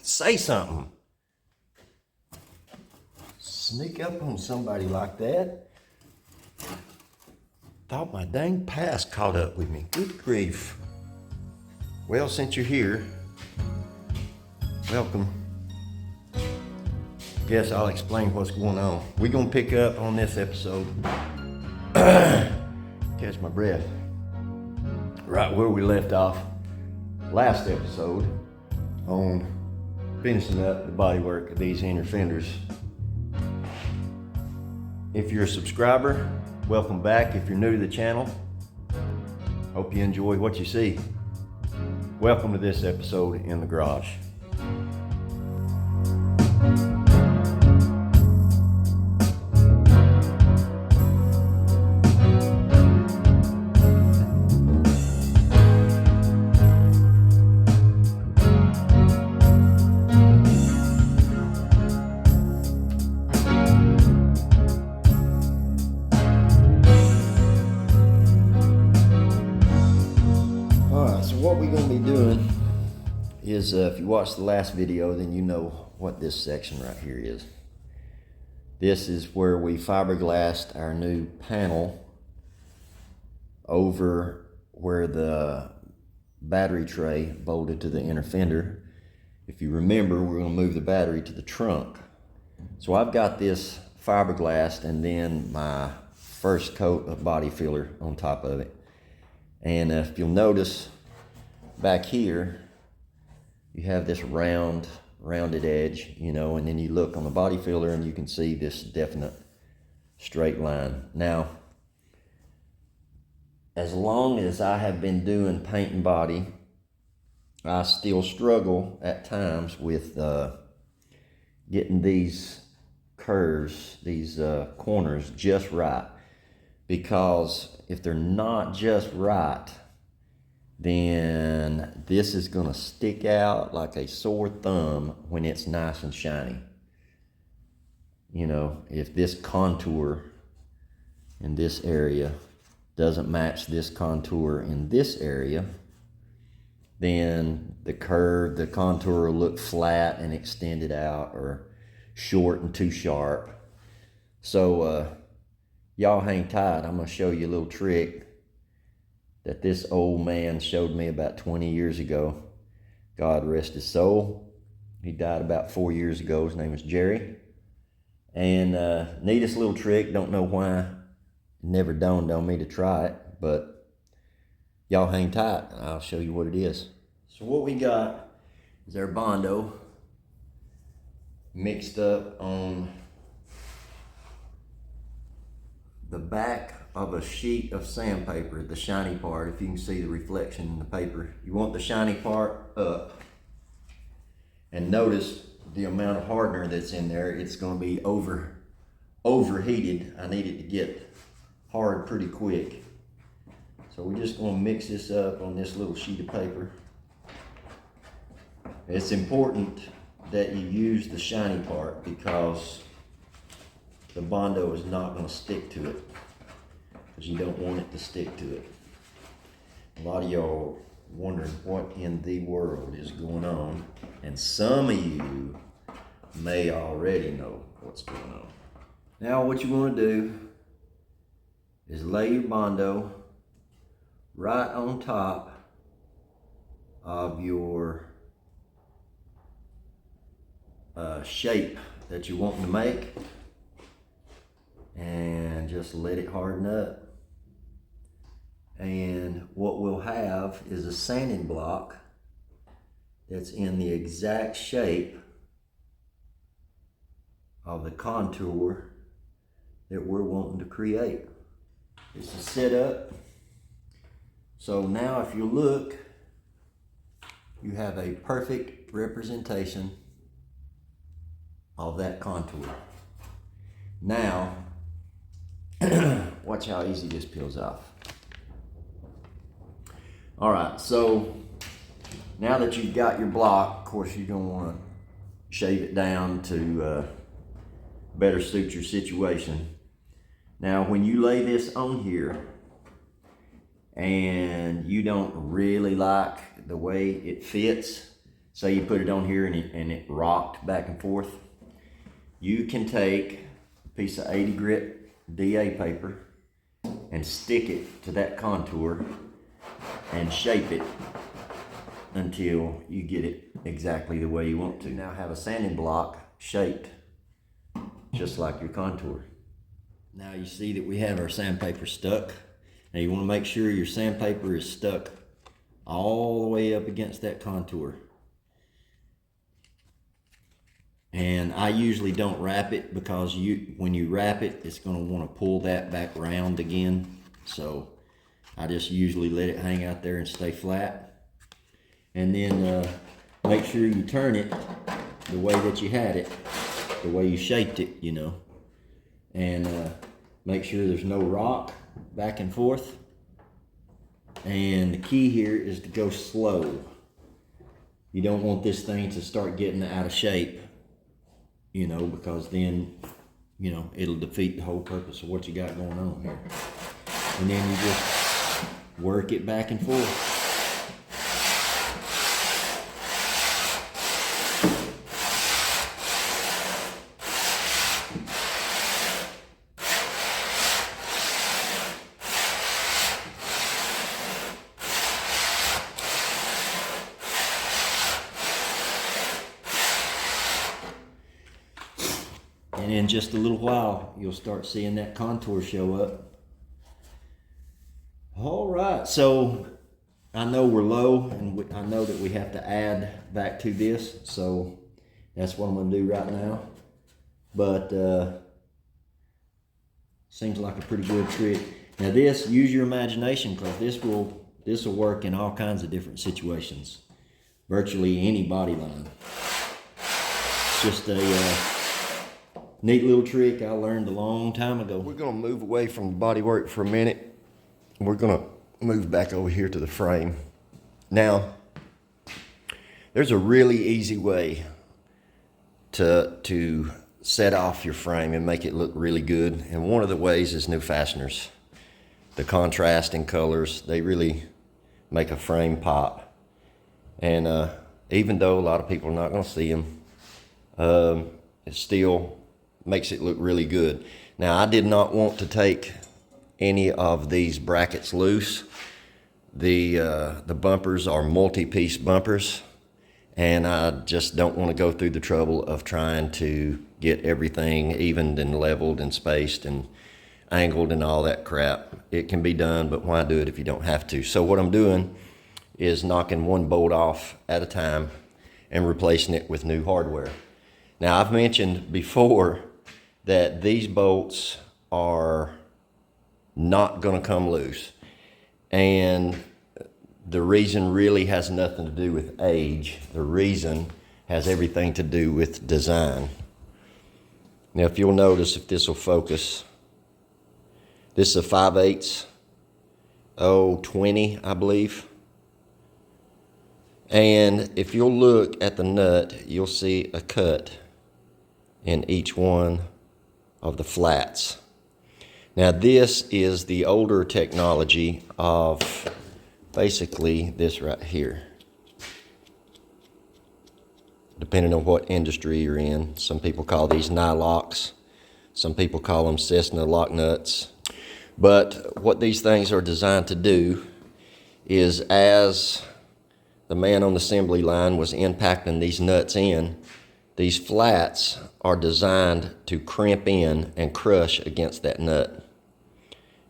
Say something. Sneak up on somebody like that. Thought my dang past caught up with me. Good grief. Well, since you're here, welcome. Guess I'll explain what's going on. We're gonna pick up on this episode. Catch my breath. Right where we left off last episode on finishing up the bodywork of these inner fenders. If you're a subscriber, welcome back. If you're new to the channel, hope you enjoy what you see. Welcome to this episode in the garage. What we're going to be doing is, if you watched the last video, then you know what this section right here is. This is where we fiberglassed our new panel over where the battery tray bolted to the inner fender. If you remember, we're going to move the battery to the trunk. So I've got this fiberglassed and then my first coat of body filler on top of it. And if you'll notice, back here, you have this rounded edge, and then you look on the body filler and you can see this definite straight line. Now, as long as I have been doing paint and body, I still struggle at times with getting these curves, these corners just right. Because if they're not just right, then this is gonna stick out like a sore thumb when it's nice and shiny. If this contour in this area doesn't match this contour in this area, then the contour will look flat and extended out, or short and too sharp. So y'all hang tight. I'm gonna show you a little trick that this old man showed me about 20 years ago. God rest his soul. He died about 4 years ago. His name was Jerry. And neatest little trick. Don't know why it never dawned on me to try it, but y'all hang tight and I'll show you what it is. So what we got is our Bondo mixed up on the back of a sheet of sandpaper, the shiny part. If you can see the reflection in the paper, you want the shiny part up. And notice the amount of hardener that's in there. It's going to be overheated. I need it to get hard pretty quick. So we're just going to mix this up on this little sheet of paper. It's important that you use the shiny part because the Bondo is not going to stick to it. You don't want it to stick to it. A lot of y'all wondering what in the world is going on, and some of you may already know what's going on. Now what you want to do is lay your Bondo right on top of your shape that you want to make, and just let it harden up. And what we'll have is a sanding block that's in the exact shape of the contour that we're wanting to create. This is set up. So now if you look, you have a perfect representation of that contour. Now, watch how easy this peels off. All right, so now that you've got your block, of course you're gonna wanna shave it down to better suit your situation. Now, when you lay this on here and you don't really like the way it fits, say you put it on here and it rocked back and forth, you can take a piece of 80 grit DA paper and stick it to that contour and shape it until you get it exactly the way you want to. Now have a sanding block shaped just like your contour. Now you see that we have our sandpaper stuck. Now you want to make sure your sandpaper is stuck all the way up against that contour. And I usually don't wrap it because when you wrap it, it's going to want to pull that back round again. So I just usually let it hang out there and stay flat. And then make sure you turn it the way that you had it, the way you shaped it, you know. And make sure there's no rock back and forth. And the key here is to go slow. You don't want this thing to start getting out of shape, you know, because then, you know, it'll defeat the whole purpose of what you got going on here. And then you just work it back and forth. And in just a little while, you'll start seeing that contour show up. All right, so I know we're low, and I know that we have to add back to this, so that's what I'm gonna do right now. But seems like a pretty good trick. Now this, use your imagination, because this will work in all kinds of different situations. Virtually any body line. It's just a neat little trick I learned a long time ago. We're gonna move away from the body work for a minute. We're gonna move back over here to the frame. Now, there's a really easy way to set off your frame and make it look really good. And one of the ways is new fasteners. The contrasting colors, they really make a frame pop. And even though a lot of people are not gonna see them, it still makes it look really good. Now, I did not want to take any of these brackets loose. The bumpers are multi-piece bumpers, and I just don't want to go through the trouble of trying to get everything evened and leveled and spaced and angled and all that crap. It can be done, but why do it if you don't have to? So what I'm doing is knocking one bolt off at a time and replacing it with new hardware. Now, I've mentioned before that these bolts are not going to come loose. And the reason really has nothing to do with age. The reason has everything to do with design. Now, if you'll notice, if this will focus, this is a 5/8, 20, I believe. And if you'll look at the nut, you'll see a cut in each one of the flats. Now, this is the older technology of basically this right here. Depending on what industry you're in, some people call these Nylocks, some people call them Cessna lock nuts. But what these things are designed to do is, as the man on the assembly line was impacting these nuts in, these flats are designed to crimp in and crush against that nut.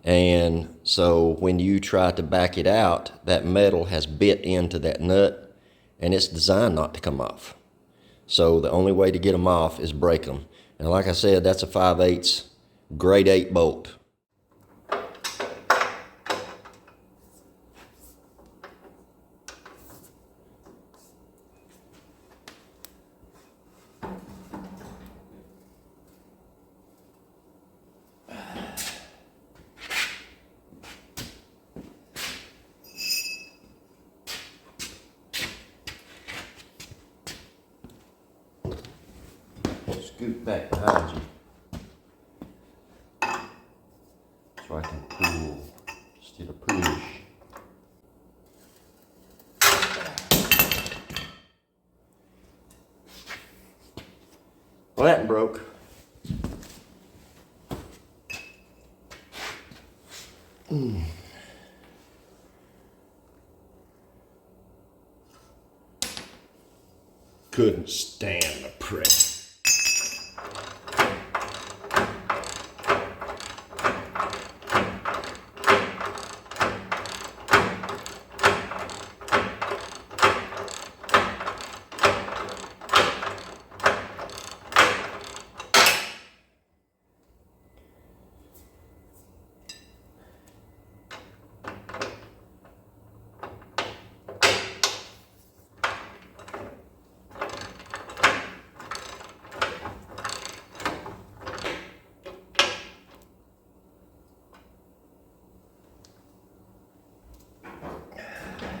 And so when you try to back it out, that metal has bit into that nut, and it's designed not to come off. So the only way to get them off is break them. And like I said, that's a 5/8 grade 8 bolt. Scoot back behind you so I can pull instead of push. Well, that broke. Couldn't stand the prick.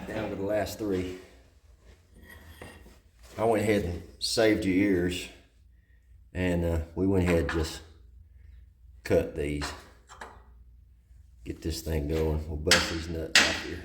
Down to the last three. I went ahead and saved your ears, and we went ahead and just cut these. Get this thing going. We'll bust these nuts out here.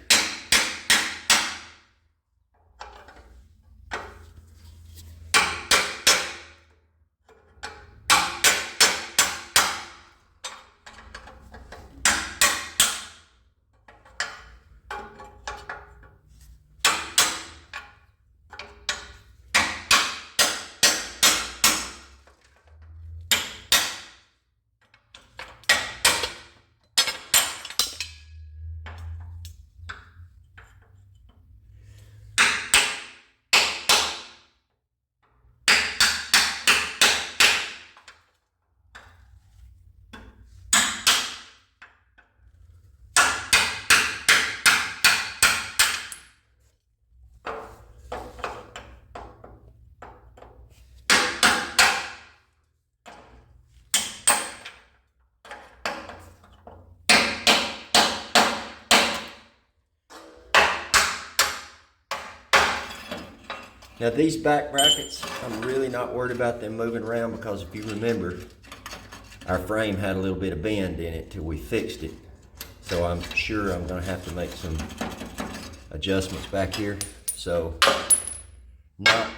Now these back brackets, I'm really not worried about them moving around, because if you remember, our frame had a little bit of bend in it till we fixed it. So I'm sure I'm gonna have to make some adjustments back here. So not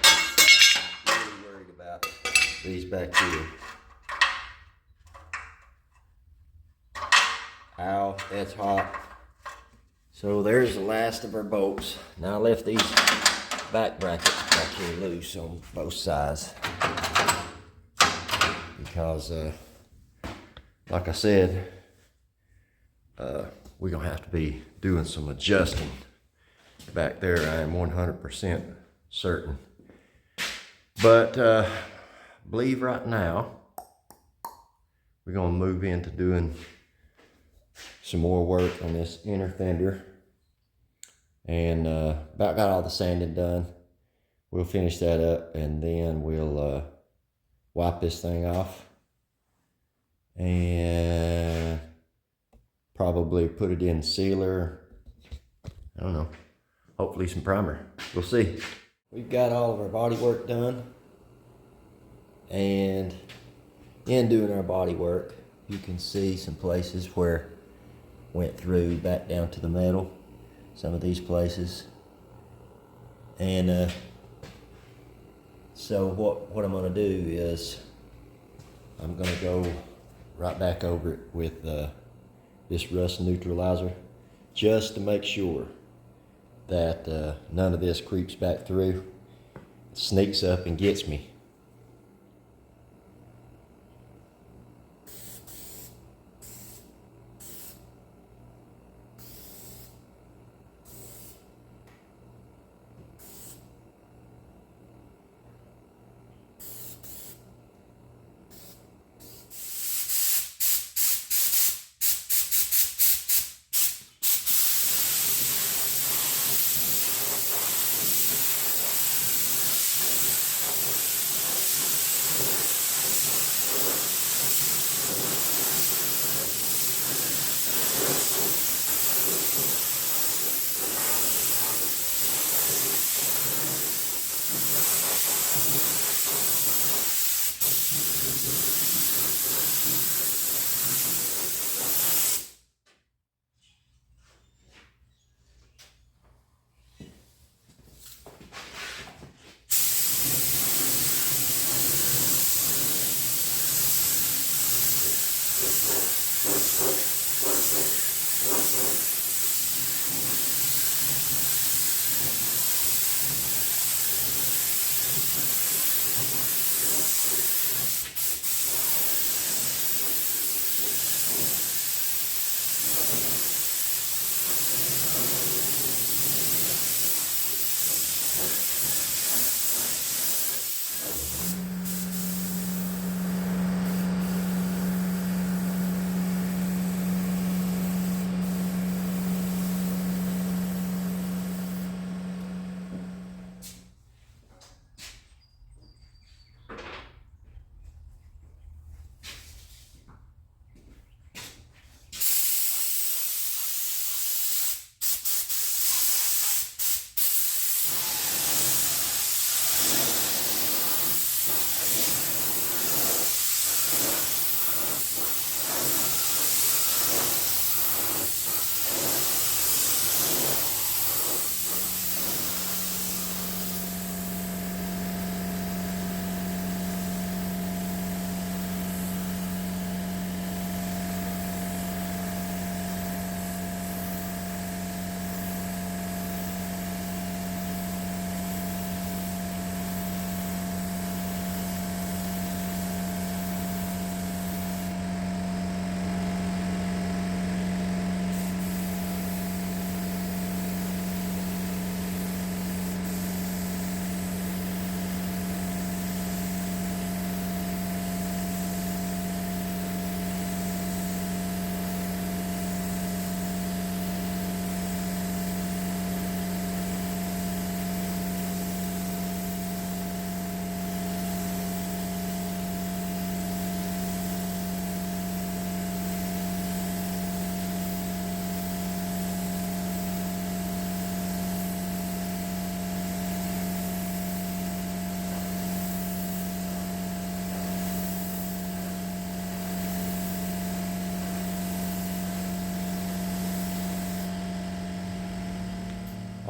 really worried about these back here. Ow, that's hot. So there's the last of our bolts. Now I left these back brackets back here loose on both sides, because like I said, we're gonna have to be doing some adjusting back there. I am 100% certain, but I believe right now we're gonna move into doing some more work on this inner fender, and about got all the sanding done. We'll finish that up, and then we'll wipe this thing off and probably put it in sealer. I don't know, hopefully some primer. We'll see. We've got all of our body work done, and in doing our body work, you can see some places where went through back down to the metal, some of these places. And so what I'm gonna do is I'm gonna go right back over it with this rust neutralizer, just to make sure that none of this creeps back through, sneaks up and gets me.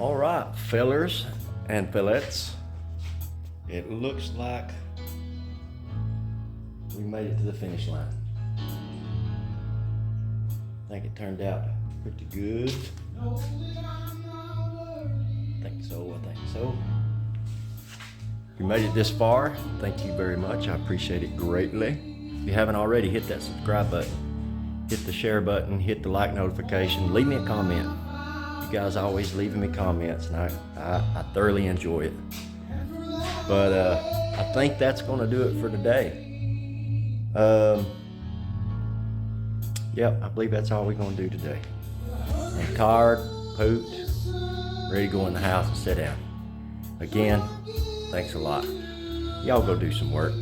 All right, fellers and fillettes. It looks like we made it to the finish line. I think it turned out pretty good. I think so. If you made it this far, thank you very much. I appreciate it greatly. If you haven't already, hit that subscribe button, hit the share button, hit the like notification, leave me a comment. You guys always leaving me comments, and I thoroughly enjoy it. But I think that's going to do it for today. Yep, I believe that's all we're going to do today. I'm tired, pooped, ready to go in the house and sit down. Again, thanks a lot. Y'all go do some work.